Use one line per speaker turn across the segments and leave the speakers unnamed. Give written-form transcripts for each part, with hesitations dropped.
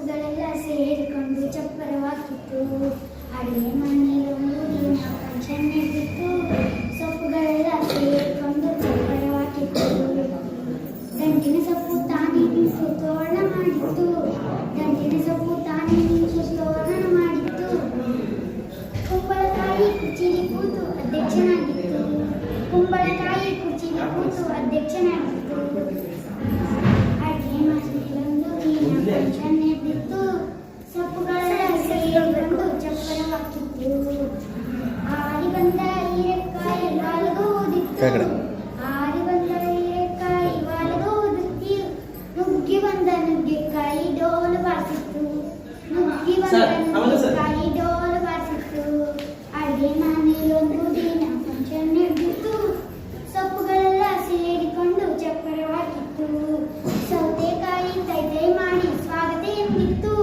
ಸೊಪ್ಪುಗಳೆಲ್ಲ ಸೇರಿಕೊಂಡು ಚಪ್ಪರವಾಗಿತ್ತು. ಅಡುಗೆ ಮನೆಯಲ್ಲೊಂದು ದಿನ ಫಂಕ್ಷನ್ ನಡೆದಿತ್ತು. ಸೊಪ್ಪುಗಳೆಲ್ಲ ಸೇರಿಕೊಂಡು ಚಪ್ಪರವಾಗಿತ್ತು. ದಂಟಿನ ಸೊಪ್ಪು ತಾನೇ ನಿಂತು ತೋರಣ ಮಾಡಿತ್ತು. ದಂಟಿನ ಸೊಪ್ಪು ತಾನೇ ನಿಂತು ತೋರಣ ಮಾಡಿತ್ತು. ಕುಂಬಳಕಾಯಿ ಕುರ್ಚಿಲಿ ಕೂತು ಅಧ್ಯಕ್ಷನಾಗಿತ್ತು. ಕುಂಬಳಕಾಯಿ ಕುರ್ಚಿಲಿ ಕೂತು ಅಧ್ಯಕ್ಷನಾಗಿತ್ತು. ಅಡುಗೆ ಮನೆಯಲ್ಲೊಂದು ದಿನ ಫಂಕ್ಷನ್ ನಡೆದಿತ್ತು. ಸೊಪ್ಪುಗಳೆಲ್ಲ ಸೇರಿಕೊಂಡು ಚಪ್ಪರವಾಗಿತ್ತು. ಆರಿ ಬಂದ ಹೀರೆಕಾಯಿ ವಾಲ್ಗೂ ಊದಿತ್ತು. ಆರಿ ಬಂದ ಹೀರೆಕಾಯಿ ವಾಲ್ಗೂ ಊದಿತ್ತು. ನುಗ್ಗಿ ಬಂದ ನುಗ್ಗೆಕಾಯಿ ಡೋಲು ಬಾರಿಸಿತ್ತು. ನುಗ್ಗಿ ಬಂದ ನುಗ್ಗೆಕಾಯಿ ಡೋಲು ಬಾರಿಸಿತ್ತು. ಅಡುಗೆ ಮನೆಯಲ್ಲೊಂದು ದಿನ ಫಂಕ್ಷನ್ ನಡೆದಿತ್ತು. ಸೊಪ್ಪುಗಳೆಲ್ಲ ಸೇರಿಕೊಂಡು ಚಪ್ಪರವಾಗಿತ್ತು. ಸೌತೆಕಾಯಿ ತೈ ಮಾಡಿ ಸ್ವಾಗತ ಎಂದಿತ್ತು.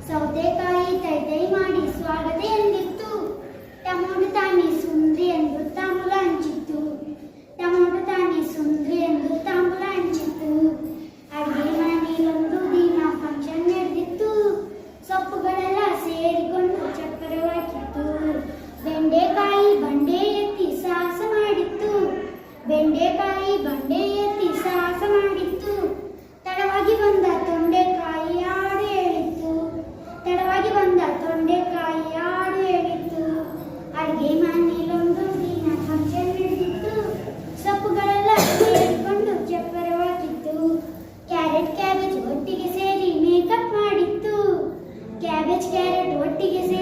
ಸೌತೆಕಾಯಿ ತೈ ಮಾಡಿ ಸ್ವಾಗತ ಎಂದಿತ್ತು. ಟೊಮೊಟೊ ತಾನೇ ಸುಂದ್ರಿ ಎಂದು ತಾಂಬೂಲ ಹಂಚಿತ್ತು. ಟೊಮೊಟೊ ತಾನೇ ಸುಂದ್ರಿ ಎಂದು ತಾಂಬೂಲ ಹಂಚಿತ್ತು. ಅಡುಗೆ ಮನೆಯಲ್ಲೊಂದು ದಿನ ಫಂಕ್ಷನ್ ನಡೆದಿತ್ತು. ಸೊಪ್ಪುಗಳೆಲ್ಲ ಸೇರಿಕೊಂಡು ಚಪ್ಪರವಾಗಿತ್ತು. ಬೆಂಡೆಕಾಯಿ ಬಂಡೆ ಎತ್ತಿ ಸಾಹಸ ಮಾಡಿತ್ತು. ಬೆಂಡೆಕಾಯಿ ಬಂಡೆ ಎತ್ತಿ ಸಾಹಸ ಮಾಡಿತ್ತು. ತಡವಾಗಿ ಬಂದ ತೊಂಡೆಕಾಯಿ ಹಾಡು ಹೇಳಿತ್ತು. ತಡವಾಗಿ ಬಂದ ತೊಂಡೆಕಾಯಿ ಹಾಡು ಹೇಳಿತ್ತು. ಅಡುಗೆ ಮನೆಯಲ್ಲೊಂದು ದಿನ ಫಂಕ್ಷನ್ ನಡೆದಿತ್ತು. ಸೊಪ್ಪುಗಳೆಲ್ಲ ಸೇರಿಕೊಂಡು ಚಪ್ಪರವಾಗಿತ್ತು. ಕ್ಯಾರೆಟ್ ಕ್ಯಾಬೇಜ್ ಒಟ್ಟಿಗೆ ಸೇರಿ ಮೇಕಪ್ ಮಾಡಿತ್ತು. ಕ್ಯಾಬೇಜ್ ಕ್ಯಾರೆಟ್ ಒಟ್ಟಿಗೆ ಸೇರಿ